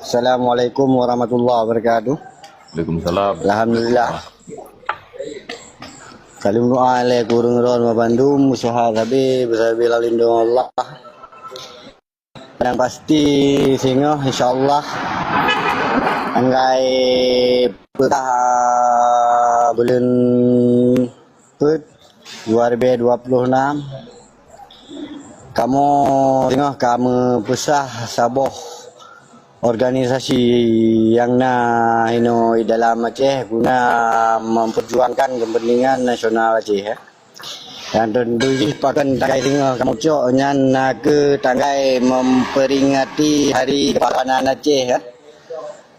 Assalamualaikum warahmatullahi wabarakatuh. Waalaikumsalam. Alhamdulillah. Kalim doa le kurung ron mabandum usaha sabi besabi lalindung Allah. Dan pasti singo insyaallah anggai petah bulan Put 2026 kamu tengah kamu pesah saboh organisasi yang dalam Aceh guna memperjuangkan kepentingan nasional Aceh. Dan tentu pakan tanggai tengah kamu cok nyan ke tanggai memperingati hari kepahlawanan Aceh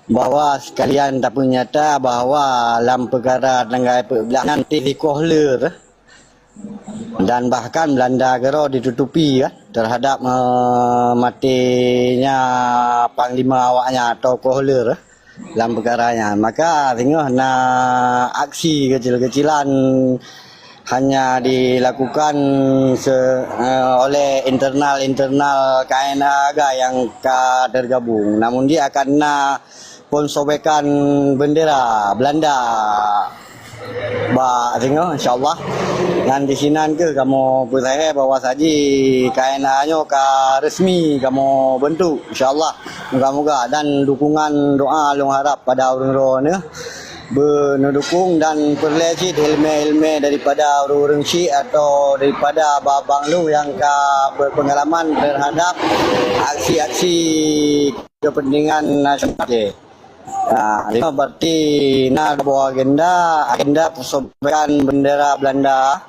bahwa sekalian tak nyata bahwa dalam perkara tanggai perbelahan nanti dikohler dan bahkan Belanda kero ditutupi terhadap matinya panglima awaknya atau kohler dalam perkaranya. Maka tengok aksi kecil-kecilan hanya dilakukan oleh internal KNA yang tergabung. Namun dia akan pensobekan bendera Belanda. Tengok insyaallah dan di sini ke kamu percaya bahwa saji KNA-nya resmi kamu bentuk insyaallah moga-moga dan dukungan doa long harap pada orang-orang berdukung dan perlejit ilmu-ilmu daripada orang-orang Syekh atau daripada babang lu yang berpengalaman terhadap aksi-aksi kepentingan nasional. Ini berarti bawa agenda persobekan bendera Belanda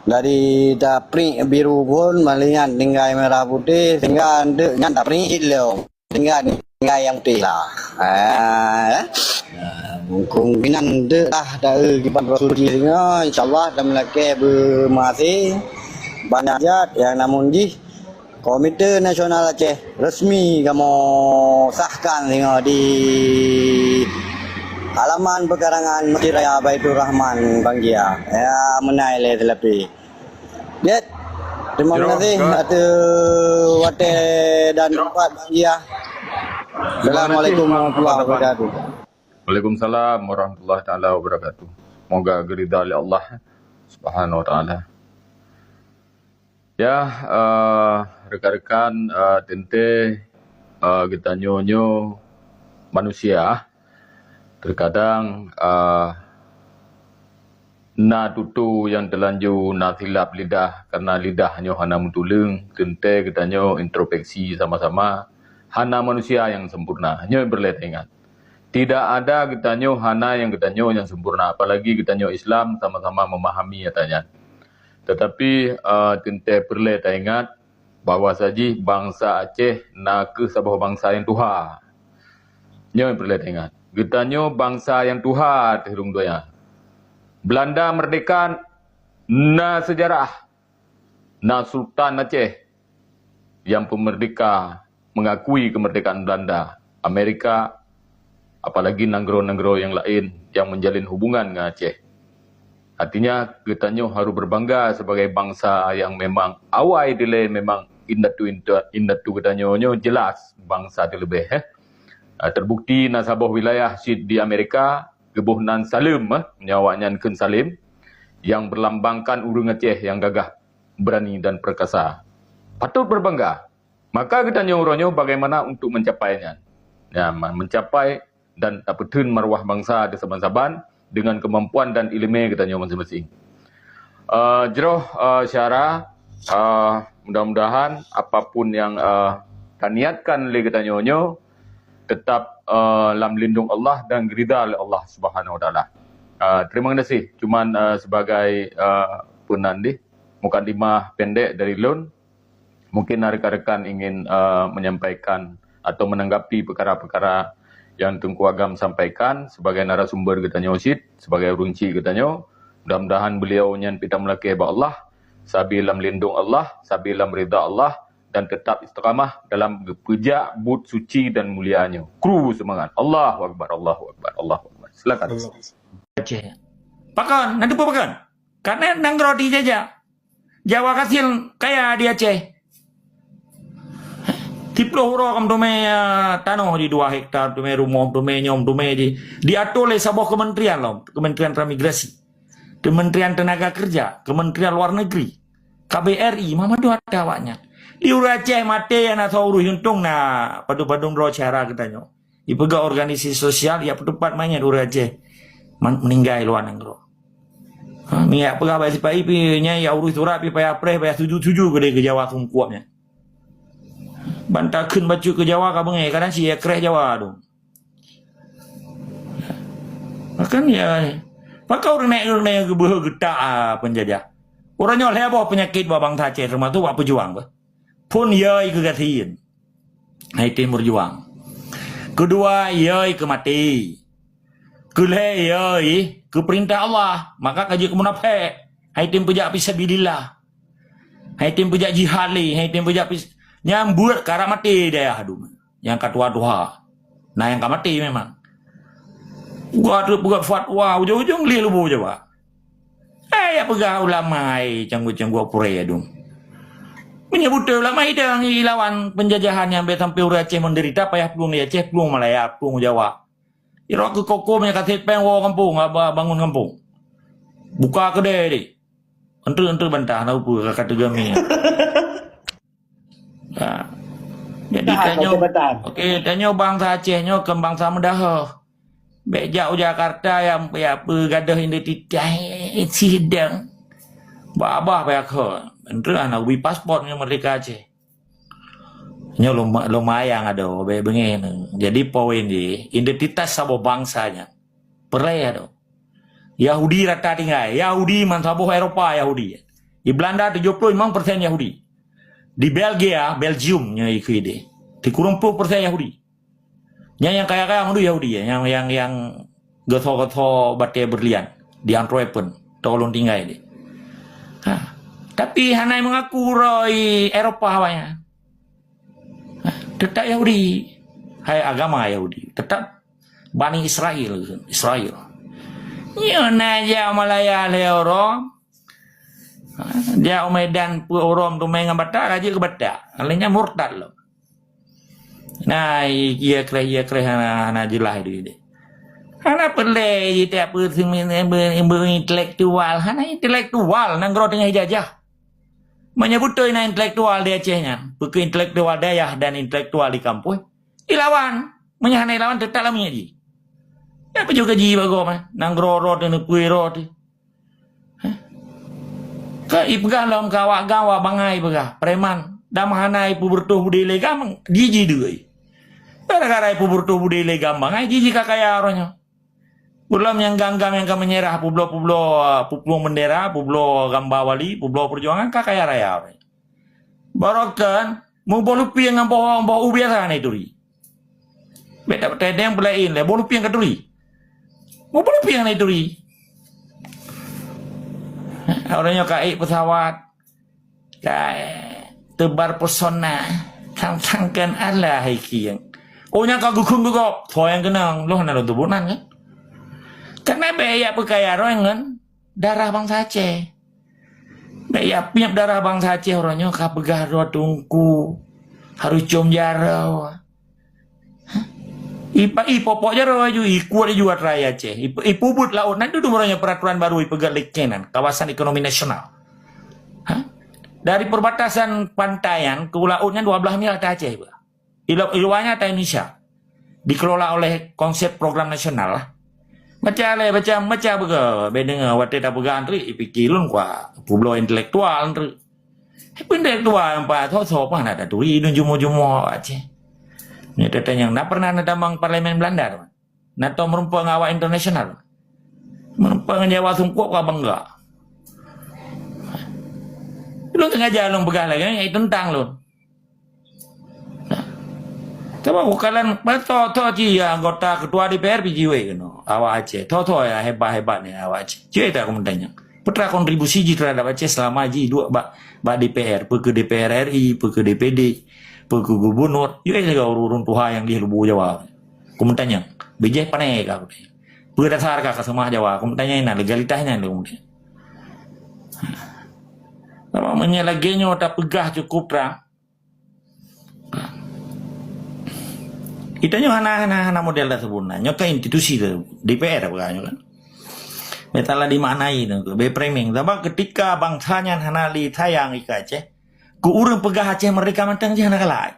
dari print biru pun melihat tinggal merah putih tinggal tak print lo tinggal yang putih lah. Kemungkinan dari kipan Rasulullah sehingga insyaallah dan melaki bermasih banyak jat yang namun Komite Nasional Aceh resmi kamu sahkan di halaman pekarangan Masjid Raya Baitur Rahman Bang Gia. Ya menaik tetapi. Lihat. Terima kasih atas wate dan tempat Bang Gia. Assalamualaikum warahmatullahi wabarakatuh. Waalaikumsalam warahmatullahi taala wabarakatuh. Moga geridha oleh Allah Subhanahu wa taala. Ya, rekan-rekan tente kita nyonyo manusia terkadang tutu yang terlanjur silap lidah karena lidah nyo hana mutulung tente kita nyo introspeksi sama-sama hana manusia yang sempurna nyo berlet ingat tidak ada kita nyo hana yang kita nyo yang sempurna apalagi kita nyo Islam sama-sama memahami katanya. Tetapi tente perlu ingat bahawa saji bangsa Aceh ke sebuah bangsa yang tuha. Nyo perlu ingat. Kita nyo bangsa yang tuha terung doya. Belanda merdeka sejarah Sultan Aceh yang pemerdeka mengakui kemerdekaan Belanda. Amerika apalagi negara-negara yang lain yang menjalin hubungan dengan Aceh. Artinya kita harus berbangga sebagai bangsa yang memang awal dile memang indatu kita jelas bangsa terlebih. Terbukti nasabah wilayah Sid di Amerika gebuhnan Salim nyawanya Kun Salim yang berlambangkan urung Aceh yang gagah, berani dan perkasa. Patut berbangga. Maka kita nyuruhnya bagaimana untuk mencapainya. Ya, mencapai dan dapetin marwah bangsa di saban-saban dengan kemampuan dan ilmu kita nyo masing-masing. Syara mudah-mudahan apapun yang niatkan oleh kita nyo tetap dalam lindung Allah dan geridha oleh Allah Subhanahu wa taala. Terima kasih cuman sebagai punandi mukadimah pendek dari Lun mungkin rekan-rekan ingin menyampaikan atau menanggapi perkara-perkara yang Tunku Agam sampaikan sebagai narasumber kita nyosid, sebagai runci kita nyo. Mudah-mudahan beliau nyan pita melaki ba Allah, sabilam lindung Allah, sabilam ridha Allah dan tetap istiqamah dalam puja, but suci dan mulianya. Kru semangat. Allahu Akbar, Allahu Akbar, Allahu Akbar. Silakan. Aceh. Pakan, nanti apa pakan? Karena nang roti jaja. Jawa Kasil kaya di Aceh. Tiploh hura kam tume tanah di 2 hektar, tume rumah, tume nyom, tume diatur oleh sebuah kementerian loh, Kementerian Transmigrasi, Kementerian Tenaga Kerja, Kementerian Luar Negeri, KBRI, mama tu ada awaknya. Iu Aceh mate anak tahu untung na padu-padung ro cara katanya. Ipega organisasi sosial ya tempat mainnya di Aceh meninggal luar negeri. Minyak pegah bagi sipai pi nya ya urus surat pi payah preh payah tuju-tuju ke Jawa sungkuapnya. Bantakeun baju ke Jawa ka bengai kadang si kreh Jawa tu. Makan ya pakau renek ke beuh getak penjajah. Orangnya lebo penyakit babang Aceh termasuk buat pejuang bah. Pun yai ke gatiin. Hai tim berjuang. Kedua yai ke mati. Keleh yai ke perintah Allah, maka kaji ke munafik. Hai tim pejak fisabilillah. Hai tim pejak jihad li, hai tim pejak nyambut kara mati dia aduh. Yang katua duha. Nah yang mati memang. Gua tu buat fatwa ujung-ujung li lubu Jawa. Ya pegah ulama canggu-canggu pure aduh. Menyebut ulama hidang lawan penjajahan yang sampai Aceh menderita payah pelung di Aceh, pelung Malaya, pelung Jawa. Iro ke koko punya kasih peng kampung, bangun kampung. Buka kedai deh. Entu bantah nak upu kata gami. Jadi tanya bangsa Aceh nyo ke bangsa Medah. Bejak Jakarta yang gadah identitas sidang. Babah payah ke. Entu anak ubi paspornya Merdeka Aceh. Nyo lumayan ada bengen. Jadi poin di identitas sabo bangsanya. Perleh ada. Yahudi rata tinggal. Yahudi man sabo Eropa Yahudi. Di Belanda 75% Yahudi. Di Belgia, Belgium nya iku ide. Di kurang 10% Yahudi. Yang kaya-kaya itu Yahudi ya, yang goto-goto batu berlian di Antwerpen, tolong tinggal ini. Tapi hanai mengaku roi Eropa awalnya. Tetap Yahudi, hai agama Yahudi, tetap Bani Israel. Nyona ya Malaya leoro. Dia Medan pu orang tu main ngabata aja ke bata. Alenya murtad lo. Nah, ia kreh hana jelah itu. Hana perle tiap intelektual, hana intelektual nanggro tengah jajah. Menyebut tu intelektual di Acehnya, bukan intelektual dayah dan intelektual di kampung. Ilawan, menyahana ilawan tetap lamanya ji. Apa juga ji bago mah, nanggro ro dan puiro tu. Ke ipegah long gawa bangai pegah preman. Damahana ipu bertuh budi legam jiji deui. Gara-gara ipu bertuh budi legam bangai jiji kakaya orangnya. Belum yang ganggam yang menyerah publo bendera, publo gamba wali, publo perjuangan kakaya raya. Barokan mau bolupi yang ngambau ubiasa itu ri. Beda yang belain le bolupi yang keduri. Mau bolupi yang itu ri. Orangnya kai pesawat. Tebar pesona sangkan Allah yang nya kagukung juga yang kenang lo hana lo tubunan kan karena beya perkaya kan darah bangsa Aceh beya piap darah bangsa Aceh orangnya kapegah ro tungku harus cium jarau ipopok jarau aju ikuat juat raya Aceh ipubut laut nanti tu orangnya peraturan baru ipegat lekenan kawasan ekonomi nasional. Dari perbatasan pantaian ke lautnya 12 mil ke Aceh. Iluannya ke Indonesia. Dikelola oleh konsep program nasional lah. Baca bega. Bedeng waktu tak bega antri ipikilun kwa publo intelektual antri. Intelektual empat so apa ada turi dan jumo Aceh. Ini tetanya yang pernah datang parlemen Belanda. Nato merumpang awak internasional. Merumpang Jawa sungkup kwa bangga. Lu tengah jalan begah lagi, itu tentang lu. Coba bukan betul ya anggota ketua DPR PJW kan, awak Aceh. Toto ya hebat nih awak Aceh. Jadi aku bertanya, putra kontribusi terhadap Aceh selama ji dua bak DPR, ke DPR RI, ke DPD, ke gubernur. Yo juga urun tuha yang di Lubu Jawa. Aku bertanya, bijak panai kau. Berdasar kakak semua Jawa. Aku bertanya legalitasnya lu. Kalau menyelaginya tak pegah cukup terang. Itanya hana model dah sebenarnya ke institusi tu DPR apa kan. Betala dimaknai tu be framing. Sebab ketika bangsanya hana li tayang ika Aceh, ku urang pegah Aceh merdeka mantang je hana kalai.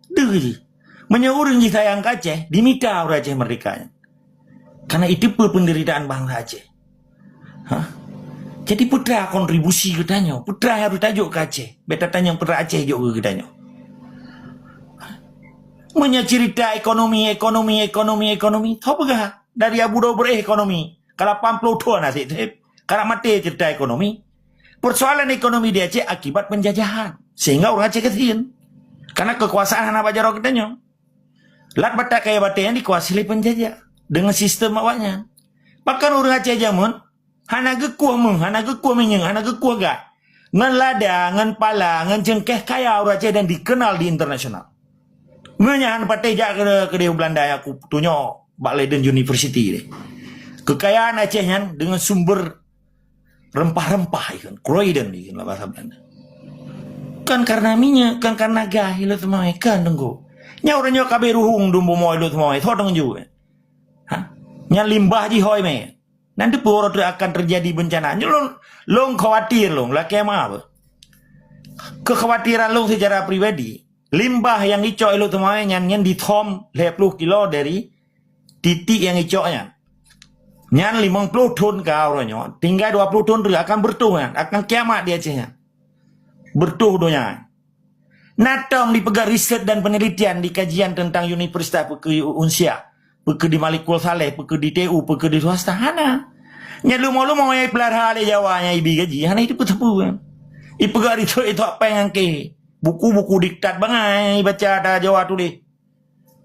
Deu je. Menye urang ji sayang ke Aceh, dimita urang Aceh merdekanya. Karena itu penderitaan bangsa Aceh. Hah? Jadi putra kontribusi katanya, putra harus tajuk ke Aceh. Beta tanya putra Aceh juga katanya. Cerita ekonomi. Tahu pegah dari Abu Dhabi ekonomi. Kalau 80 tahun nasib kalau mati cerita ekonomi. Persoalan ekonomi di Aceh akibat penjajahan. Sehingga orang Aceh kesian. Karena kekuasaan anak bajar katanya. Lat batak kaya batak yang dikuasai penjajah. Dengan sistem awaknya. Bahkan orang Aceh jamun. Hana gekuah menyeng, hana gekuah gak. Ngan lada, ngan pala, ngan jengkeh kaya orang Aceh dan dikenal di internasional. Nganyahan patai jak ke Belanda aku tunjuk Bak Leiden University deh. Kekayaan Acehnya dengan sumber rempah-rempah ikan, Croydon ikan lah bahasa Belanda. Kan karena minyak, kan karena gahi lo semua ikan tunggu. Nya orangnya kabe ruhung dumbo moy lo semua itu dong juga. Hah? Nya limbah ji hoy me. Nanti pura akan terjadi bencana. Nya long khawatir long lah kayak apa? Kekhawatiran long secara pribadi. Limbah yang icok itu semuanya nyan ditom 50 kilo dari titik yang icoknya. Nyan 50 ton ke orangnya. Tinggal 20 ton akan bertuh kan. Akan kiamat di Acehnya. Bertuh doanya. Natom dipegang riset dan penelitian di kajian tentang Universitas Peke Unsia. Peke di Malikul Saleh. Peke di TU. Peke di swasta. Hana. Nyan lu mau yang pelar hal Jawanya ibi gaji. Hana itu ketepu kan. Ipegang riset itu apa yang ke. Buku-buku diktat bangai baca ada Jawa tu deh.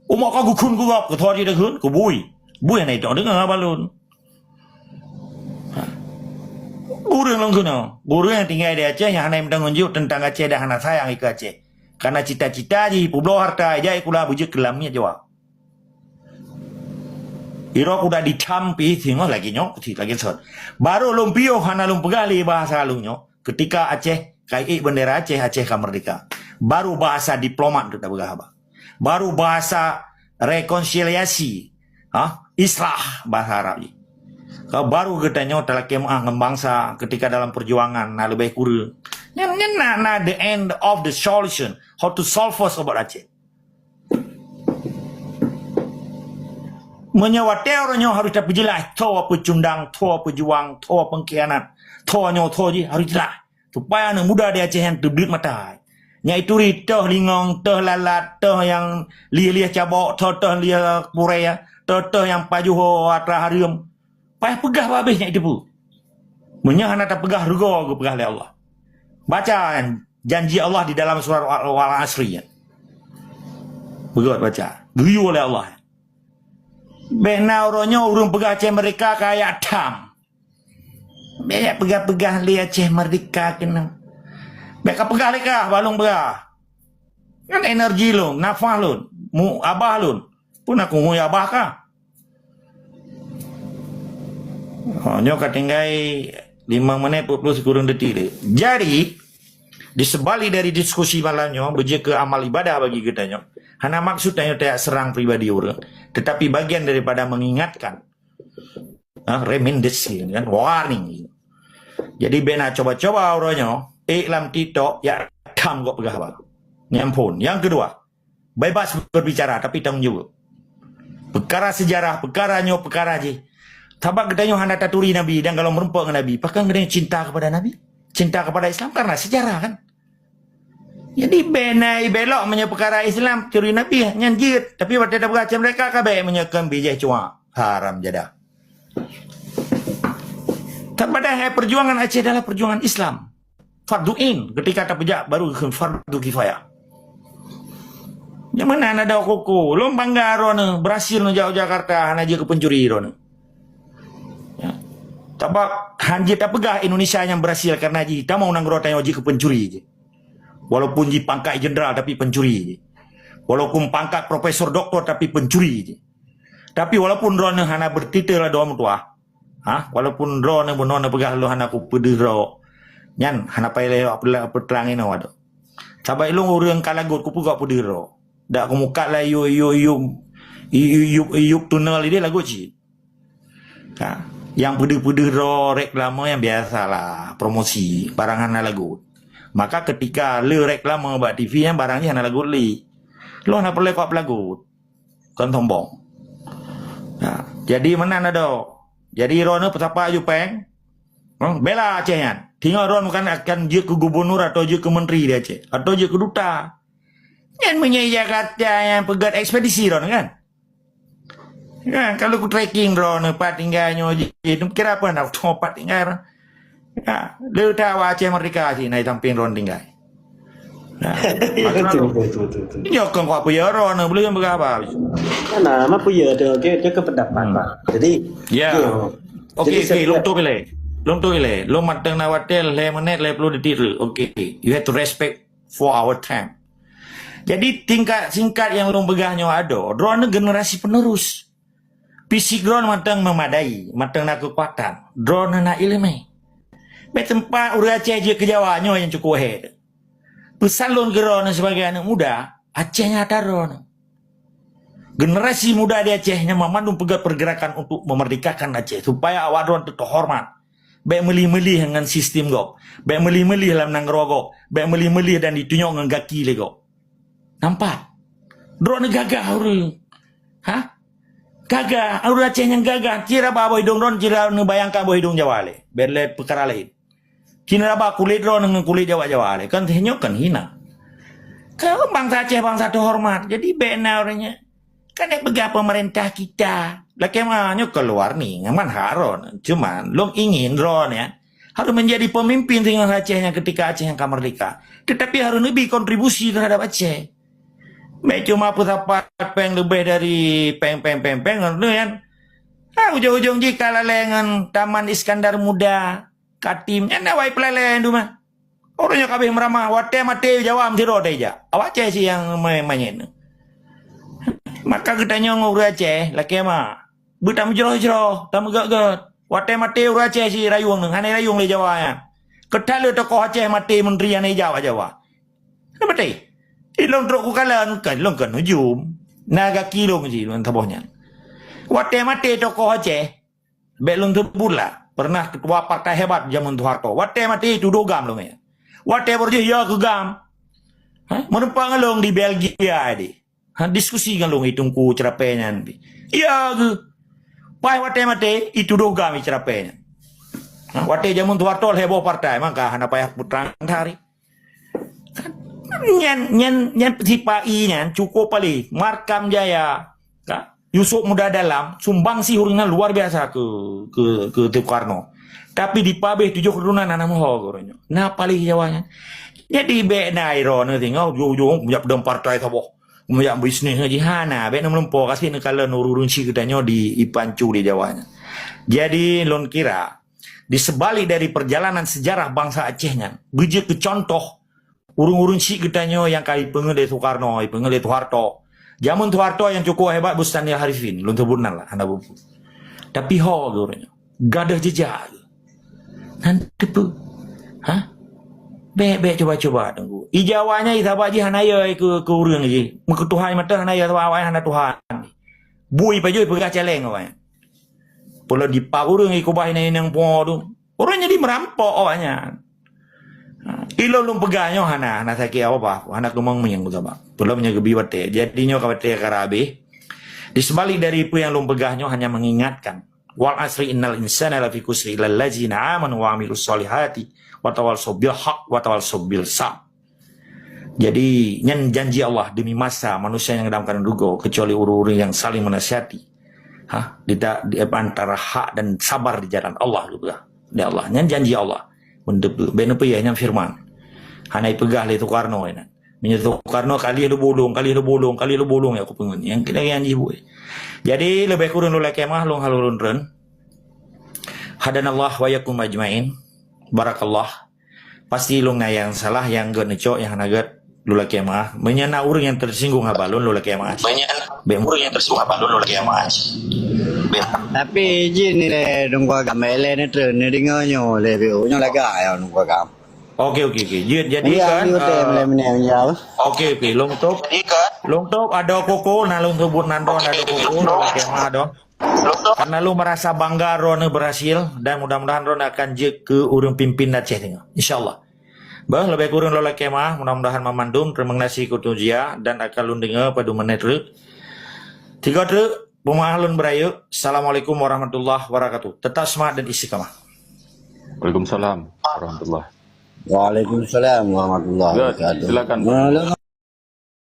Umak kau gukun gugap ke thor je dah kun ke bui. Bui nai tok dengar balun. Burung long kuno. Burung yang tinggal di Aceh yang hanai menunjuk tentang Aceh dah hana sayang ke Aceh. Karena cita-cita ji pulau harta aja ikula bujuk kelamnya Jawa. Iro kuda dicampi tengok lagi nyok lagi sot. Baru lumpio hana lumpegali bahasa lunyok ketika Aceh kai bendera Aceh kan merdeka. Baru bahasa diplomat kita berapa. Baru bahasa rekonsiliasi, islah bahasa Arab. Kau baru katanya telah kemah ngembangsa ketika dalam perjuangan na lebih kurang. Na the end of the solution how to solve us about Aceh. Menyewa teornya harus dapat jelas. Tahu apa cundang, tahu apa juang, tahu apa pengkhianat, tahu je harus jelas. Supaya anak muda di Aceh yang terbelit mata. Nya itu toh lingong, toh lalat, toh yang liah cabok, toh liah puraya, toh yang paju atra harium. Payah pegah habisnya itu bu. Menyahana tak pegah rugo pegah oleh Allah. Baca janji Allah di dalam surah Al-Asri. Begot baca. Guyu oleh Allah. Bena orangnya urung pegah Aceh mereka kayak dam. Banyak pegah-pegah li Aceh merdeka kena. Beka pegah leka balung pegah. Kan energi lu, nafah lu, mu abah lu. Pun aku ngui abah ka. Nyo katinggai 5 menit 40 kurang detik deh. Jadi di sebalik dari diskusi malamnya beje ke amal ibadah bagi kita nyo. Hana maksudnya tidak serang pribadi orang, tetapi bagian daripada mengingatkan. Remendes kan, warning. Jadi bena coba-coba orangnya iklam TikTok ya kam kok pegah apa. Nyampun. Yang kedua, bebas berbicara tapi tanggung jawab. Perkara sejarah, perkaranya perkara je. Tabak katanya hana taturi Nabi dan kalau merempak dengan Nabi, bahkan katanya cinta kepada Nabi, cinta kepada Islam karena sejarah kan. Jadi benai belok menye perkara Islam curi Nabi nyanjit, tapi pada baca mereka kabeh menyekan bijah cua haram jadah. Padahal perjuangan Aceh adalah perjuangan Islam. Fardu'in ketika tak pejak baru fardu kifayah. Yang mana ada koko, lo bangga rona berhasil no jauh Jakarta hana je ke pencuri rona. Ya. Tabak hanji tak pegah Indonesia yang berhasil karena ji tak mau nanggro tanya je ke pencuri je. Walaupun ji pangkat jenderal tapi pencuri je. Walaupun pangkat profesor doktor tapi pencuri je. Tapi walaupun rona hana bertitel lah doa mutua. Walaupun rona bonona pegah lo hana ku pedero. Nyan hana paile peterangin awak. Sabai lu urang kalagot ku pegak pedero. Dak ku muka lah yo Iup tunnel ini lagu cik. Yang pede-pede ro reklama yang biasalah promosi barangan lagu. Maka ketika le reklama buat TV yang barangnya hana lagu li. Lo nak perlu kau lagu. Kan tombong. Jadi mana ada? Jadi ro ne petapa Jupeng. Bela Aceh kan. Tinggal ro bukan akan je ke gubernur atau je ke menteri dia Aceh atau je ke duta. Yang punya Jakarta yang pegat ekspedisi ro kan. Ya, kalau ku trekking drone pat tinggalnya je kira apa nak topat tinggal. Ya, lu tahu Aceh Merdeka sih naik samping drone tinggal. Nah, betul. nyokong kau punya drone belum berapa. Nah, apa punya dia kependapat Pak. Jadi Ya. Okey, long tu pilih. Long matang nawatel le menit le perlu ditiru. Okey, you have to respect for our time. Jadi tingkat singkat yang long begahnya ada, drone generasi penerus. Fisik drone matang memadai, matang nak kekuatan. Drone nak ilmu. Tempat urang Aceh je ke Jawanya yang cukup head. Pesalun drone sebagai anak muda, Acehnya ada drone. Generasi muda di Acehnya memandung pegat pergerakan untuk memerdekakan Aceh supaya awak drone tetap hormat. Baik melih-melih dengan sistem go. Baik melih-melih dalam nanggrogo. Baik melih-melih dan ditunjuk dengan gaki lego. Nampak? Drone gagah orang. Gagah, orang Aceh yang gagah. Kira apa hidung drone, kira bayangkan apa hidung Jawa le. Berle perkara lain. Kira apa kulit drone dengan kulit Jawa le. Kan tenyok kan hina. Kalau bangsa Aceh bangsa terhormat. Jadi benar orangnya. Kan yang pegang pemerintah kita. Laki mahnya keluar nih, ngaman haron. Cuman, lo ingin drone ya. Harus menjadi pemimpin dengan Acehnya ketika Aceh yang merdeka. Tetapi harus lebih kontribusi terhadap Aceh. Baik cuma pusat peng lebih dari peng kan ujung-ujung jika lalengan Taman Iskandar Muda Katim nya wai pelalen tu mah orangnya kabeh meramah wate mate jawab siro deja awak Aceh sih yang main maka kita nyong urang Aceh laki mah butam jero-jero tam gak wate mate urang Aceh sih rayung nang hane rayung le Jawa ya ketal tokoh Aceh mate menteri ane Jawa apa teh ilong truk ku kalan kan long kan hujum naga kilo sih long tabohnya wate mate tokoh Aceh belum terpula pernah ketua partai hebat zaman Soeharto wate mate itu dogam long ya wate berje ya ke gam menumpang long di Belgia di diskusi kan long hitung ku cerapenya nanti ya ke pai wate mate itu dogam cerapenya wate zaman Soeharto heboh partai maka hana payah putrang hari nyan tipai nyan cukup pali Markam Jaya Yusuf Muda Dalam sumbang sih hurungnya luar biasa ke Soekarno tapi di pabeh 7 keturunan anak moho nah paling Jawanya jadi be nairo ne tinggal ujung punya pedang partai sabo punya bisnis haji hana be nempo kasih nekala nururun si katanya di Ipancu di Jawanya jadi lon kira di sebalik dari perjalanan sejarah bangsa Acehnya bejek ke contoh urung-urung si katanya yang kali pengele Soekarno, pengele Soeharto. Zaman Soeharto yang cukup hebat Bustanil Harifin, luntur bunan lah anak buku. Tapi ho gorengnya, gadah jejak. Nanti pu, Be coba tunggu. Ijawanya itaba ji hanaya ke urang ji. Muka Tuhan mata hanaya tawa hana Tuhan. Bui pajoi pegah celeng awak. Pula di urang iku bahina yang po tu. Orangnya di merampok awaknya. Ilo lum pegahnya hana sakit apa anak lumang menyang utama belum nya gebi wate jadinya kawate karabe di sebalik dari itu yang lum pegahnya hanya mengingatkan wal asri innal insana lafi kusri illal ladzina amanu wa amilus solihati wa tawassaw bil haq wa tawassaw bil sabr jadi nyan janji Allah demi masa manusia yang dalam keadaan duga kecuali urus-urus yang saling menasihati di antara hak dan sabar di jalan Allah di Allah nyan janji Allah untuk benar ya yang firman hanai pegah le Soekarno ina menyetu Soekarno kali lu bolong ya aku pengen yang kira yang ibu jadi lebih kurang lu kemah lu halurun ren hadanallah wa yakum ajmain barakallah pasti lu yang salah yang gak necok yang nagat lu kemah menyana urang yang tersinggung habalun lu kemah menyana urang yang tersinggung habalun lu kemah tapi jin ni le dong kwa gam le ne tre ne dingo nyo le bi nyo la ga ya dong kwa gam Okey. Jadi Iya, kan dia hotel menang jauh. okey long top ada koko na long sebut nando ada koko kemah do. Karena lu merasa bangga Ron berhasil dan mudah-mudahan Ron akan je ke urang pimpin Aceh tengah. Insyaallah. Bah lebih kurang lola kemah mudah-mudahan memandung terima kasih kutujia dan akan lu dengar pada menit re. 3 re pemahalun berayu. Assalamualaikum warahmatullahi wabarakatuh. Tetap semangat dan istiqamah. Waalaikumsalam warahmatullahi. Waalaikumsalam warahmatullahi Ya, wabarakatuh. silakan. Malam.